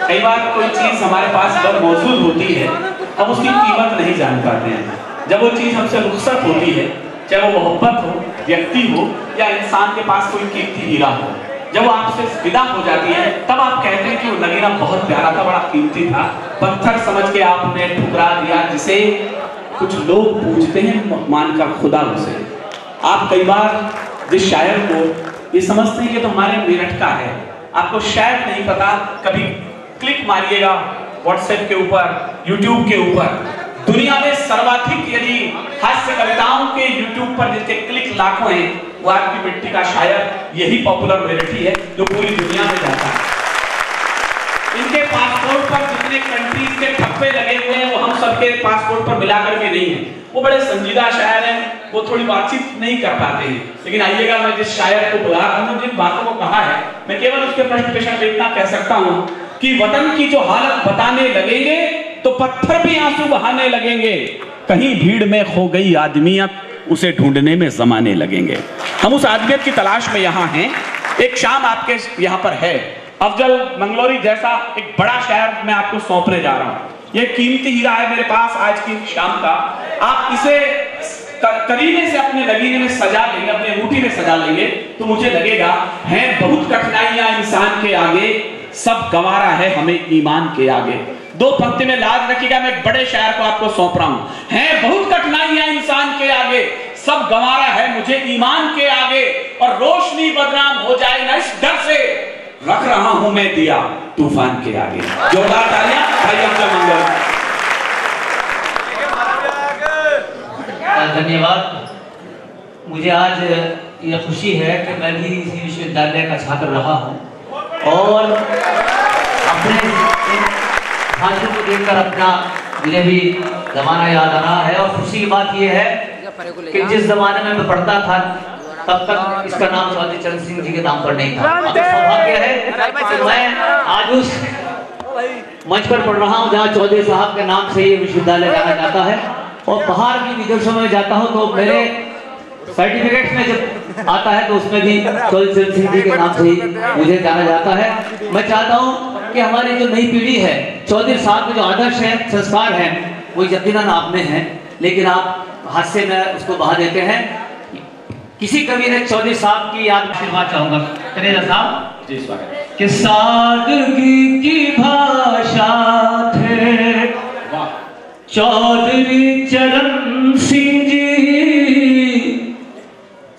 कई बार कोई चीज हमारे पास जब मौजूद होती है हम उसकी कीमत नहीं जान पाते हैं। जब वो चीज हमसे रुखसत होती है, चाहे वो मोहब्बत हो, व्यक्ति हो या इंसान के पास कोई कीमती हीरा हो, जब वो आपसे विदा हो जाती है तब आप कहते हैं कि वो नगीना बहुत प्यारा था, बड़ा कीमती था, पत्थर समझ के आपने ठुकरा दिया, जिसे कुछ लोग पूछते हैं मानकर खुदा उसे। आप कई बार जिस शायर को ये समझते हैं कि तो हमारे मेरठ का है, आपको शायद नहीं पता, कभी क्लिक मारिएगा व्हाट्सएप के ऊपर, यूट्यूब के ऊपर, दुनिया में सर्वाधिक यदि हास्य कविताओं के यूट्यूब पर जिसके क्लिक लाखों हैं, वो आपकी मिट्टी का शायर यही पॉपुलर मेरठी है जो पूरी दुनिया में जाता है। इनके पासपोर्ट पर जितने कंट्रीज के ठप्पे लगे हुए हैं वो हम सबके पासपोर्ट पर मिलाकर के नहीं है। वो बड़े संजीदा शायर हैं, वो थोड़ी बातचीत नहीं कर पाते हैं, लेकिन आइएगा मैं जिस शायर को बुला रहा हूँ, जिन बातों को कहा है, मैं केवल उसके पृष्ठपोषण में इतना कह सकता हूँ कि वतन की जो हालत बताने लगेंगे तो पत्थर भी आंसू बहाने लगेंगे, कहीं भीड़ में खो गई आदमियत उसे ढूंढने में जमाने लगेंगे। हम उस आदमियत की तलाश में यहाँ हैं। एक शाम आपके यहाँ पर है, अफजल मंगलोरी जैसा एक बड़ा शायर मैं आपको सौंपने जा रहा हूँ। ये कीमती हीरा है मेरे पास आज की शाम का। आप इसे करीने से अपने नगीने में सजा लेंगे, अपने अंगूठी में सजा लेंगे तो मुझे लगेगा है बहुत कठिनाइयां इंसान के आगे, सब गंवारा है हमें ईमान के आगे। दो पंक्ति में लाज रखिएगा, मैं एक बड़े शायर को आपको सौंप रहा हूं। है बहुत कठिनाइयां इंसान के आगे, सब गंवारा है मुझे ईमान के आगे, और रोशनी बदनाम हो जाए ना इस डर से, रख रहा हूं मैं दिया तूफान के आगे। जोरदार तालियां भाई अफजल मंगलोरी। धन्यवाद। मुझे आज यह खुशी है कि मैं भी इसी विश्वविद्यालय का छात्र रहा हूं और अपने छात्रों को देखकर अपना मुझे भी जमाना याद आ रहा है। और खुशी की बात यह है कि जिस जमाने में मैं पढ़ता था तब तक इसका नाम चौधरी चरण सिंह जी के नाम पर नहीं था। अब सौभाग्य है कि मैं आज उस मंच पर पढ़ रहा हूँ जहाँ चौधरी साहब के नाम से ये विश्वविद्यालय जाना जाता है। और बाहर भी विदेशों में जाता हूँ तो मेरे सर्टिफिकेट में जब आता है तो उसमें भी चौधरी चरण सिंह जी के नाम से ही मुझे जाना जाता है। मैं चाहता हूँ कि हमारी जो नई पीढ़ी है, चौधरी साहब के जो आदर्श है, संस्कार हैं, वो यकीनन आप में हैं, लेकिन आप हास्य में उसको बहा देते हैं। किसी कवि ने चौधरी साहब की याद आशीर्वाद चाहूंगा। कनेजा साहब जी स्वागत। कि सादगी की भाषा थे चौधरी चरण सिंह जी,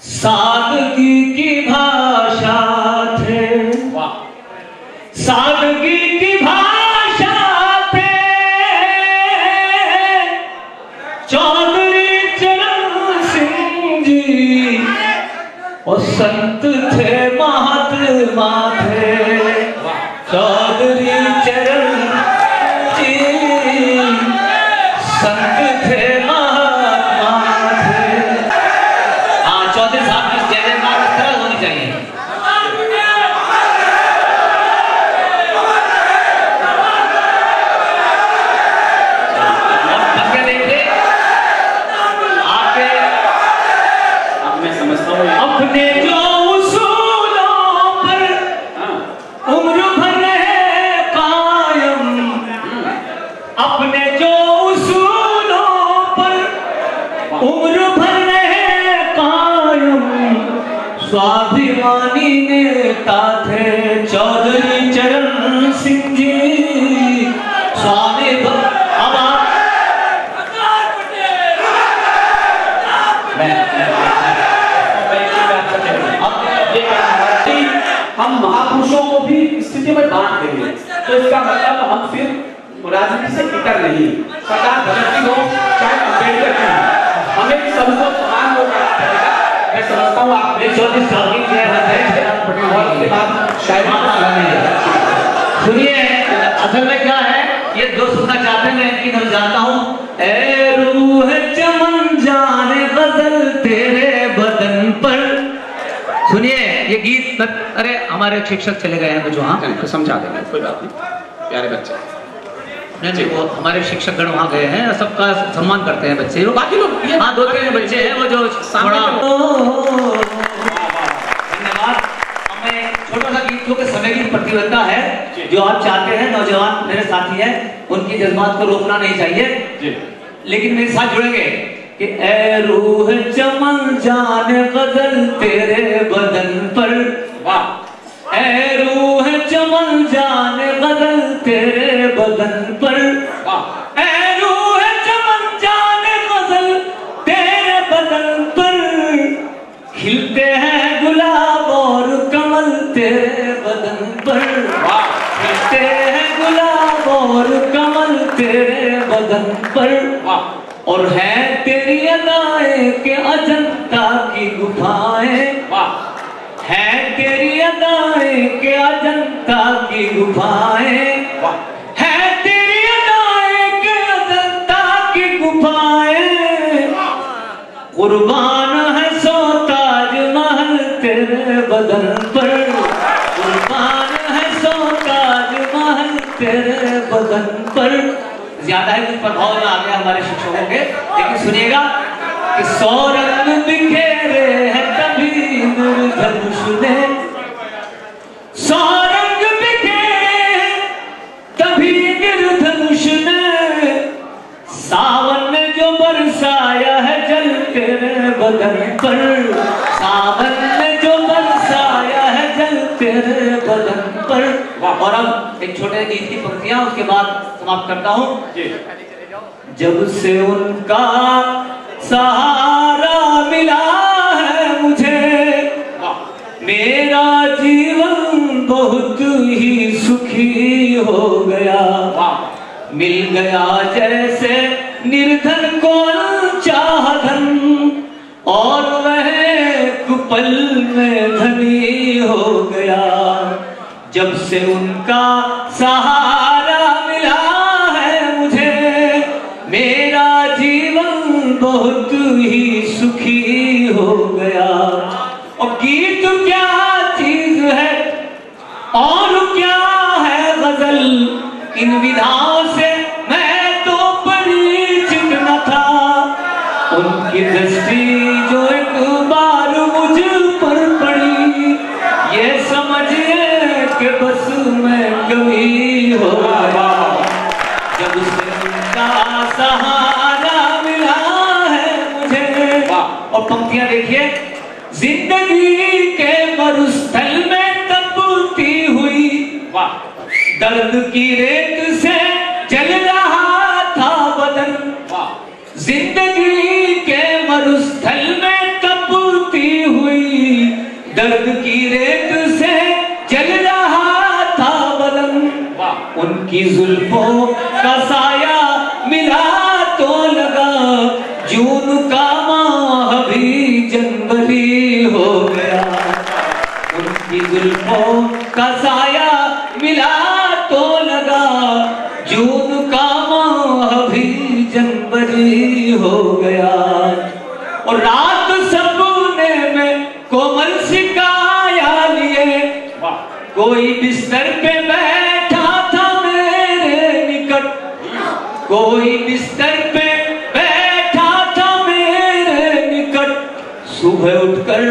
सादगी की भाषा थे, सादगी की भाषा थे चौधरी चरण सिंह जी, और संत थे महात्मा थे चौधरी चरण जी, संत थे महात्मा थे। हाँ, चौधरी साहब की जय जयकार इस तरह होनी चाहिए। बच्चे देखिए आपके, अब मैं समझता हूँ अपने जो उसूलों पर उम्र भर रहे कायम, अपने जो उसूलों पर उम्र भर रहे कायम, स्वाभिमानी नेता थे चौधरी चरण सिंह जी, स्वामी। अब आप हम महापुरुषों को भी स्थिति में बांट देंगे तो इसका मतलब हम फिर राजनीति से इतर नहीं, सरदार भगत सिंह हो चाहे अम्बेडकर की हो, हमें सबको समान लोग पड़ेगा। मैं समझता हूँ आप चौधरी साहब की जय सुनिए। असल में क्या है, ये दो सुनना चाहते हैं, मैं इनकी तरफ जाता हूँ। ए रूह चमन जाने गजल तेरे बदन पर। सुनिए ये गीत, अरे हमारे शिक्षक चले गए हैं कुछ वहाँ, तो समझा देंगे, कोई बात नहीं, प्यारे बच्चे। नहीं वो हमारे शिक्षक गण वहाँ गए हैं, सबका सम्मान करते हैं बच्चे, वो बाकी लोग। हाँ, दो तीन बच्चे हैं वो जो थोड़ा। धन्यवाद। हमें छोटा सा गीत, जो कि समय की प्रतिबद्धता है, जो आप चाहते हैं नौजवान मेरे साथी हैं, उनकी जज्बात को रोकना नहीं चाहिए, लेकिन मेरे साथ जुड़ेंगे कि ए रूह चमन जाने गजल तेरे बदन पर, ए रूह चमन जाने गजल तेरे बदन पर, ए रूह चमन जाने गजल तेरे बदन पर, खिलते हैं गुलाब और कमल तेरे बदन पर, खिलते हैं गुलाब और कमल तेरे बदन पर, और है तेरी अदाएं के अजंता की गुफाएं, है तेरी अदाएं के अजंता की गुफाएं, है तेरी अदाएं के अजंता की गुफाएं, कुर्बान है सो ताजमहल तेरे बदन पर, कुर्बान है सो ताजमहल तेरे बदन पर। ज्यादा ही कुछ प्रभाव में आ गया हमारे शिक्षकों के, लेकिन सुनिएगा कि 100 रंग बिखेरे हैं तभी निर्धनुष ने, 100 रंग बिखेरे हैं तभी निर्धनुष ने, सावन ने जो बरसाया है जल तेरे बदन पर, सावन ने जो बरसाया है जल तेरे बदन पर। और अब एक छोटे गीत की पंक्तियां, उसके बाद समाप्त करता हूं। जब से उनका सहारा मिला है मुझे, मेरा जीवन बहुत ही सुखी हो गया, मिल गया जैसे निर्धन को चाह धन, और वह पल में धनी हो गया। जब से उनका सहारा मिला है मुझे, मेरा जीवन बहुत ही सुखी हो गया। और गीत क्या चीज है और क्या है गजल, इन विधाओं से मैं तो परिचित न था, उनकी दृष्टि जो एक बार मुझ पर पड़ी, ये समझिए कि बस मैं कभी हो गया। जब से उनका सहारा मिला है मुझे। और पंक्तियां देखिए, जिंदगी के मरुस्थल में तपती हुई, दर्द की रेत से जल रहा था बदन, जिंदगी के मरुस्थल में तपती हुई, दर्द की रेत से जल रहा था बदन, उनकी जुल्फों का साया मिला तो लगा, जून का माह भी जनवरी हो गया, उनकी जुल्फों का साया मिला तो लगा, जून का माह भी जनवरी हो गया। और रात सपने में कोमल सिकाया लिए, कोई बिस्तर पे बैठा था मेरे निकट, कोई बिस्तर पे बैठा था मेरे निकट, सुबह उठकर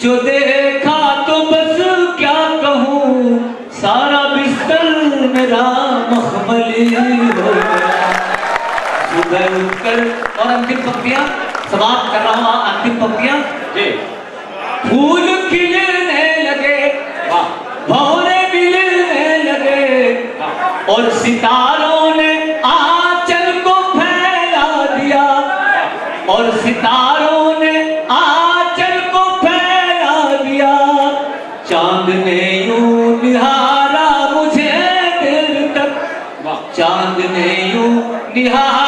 जो देखा तो बस क्या कहूँ, सारा बिस्तर मेरा मखमली हो गया। सुबह उठकर, और अंतिम पंक्तियां समाप्त कर रहा हूँ, अंतिम पंक्तियां, फूल खिलने लगे, भौरे मिलने लगे, और सितारों ने आंचल को फैला दिया, और सितारों ने आंचल को फैला दिया, चांद ने यूं निहारा मुझे देर तक, चांद ने यूं निहारा